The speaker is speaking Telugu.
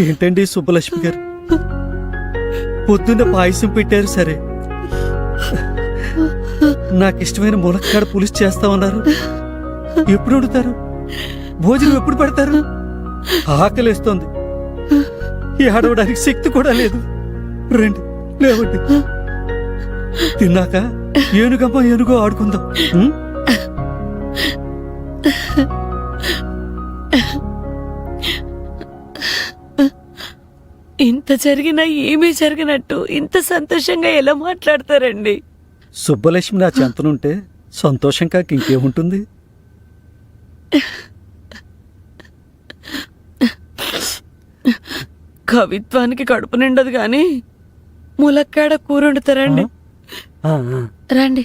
ఏంటండి సుబ్బలక్ష్మి గారు, పొద్దున్న పాయసం పెట్టారు సరే, నాకు ఇష్టమైన ములక్కాడ పులుసు చేస్తామన్నారు. ఎప్పుడు వండుతారు? భోజనం ఎప్పుడు పెడతారు? ఆకలేస్తోంది, ఆడవడానికి శక్తి కూడా లేదు. రండి లేవండి, తిన్నాక ఏనుగమ్మ ఏనుగో ఆడుకుందాం. ఇంత జరిగినా ఏమీ జరిగినట్టు ఇంత సంతోషంగా ఎలా మాట్లాడతారండి? సుబ్బలక్ష్మి నా చెంతనుంటే సంతోషం కాక ఇంకేముంటుంది? కవిత్వానికి కడుపు నిండదు గాని ములక్కాడ కూర వండుతారండి. రండి.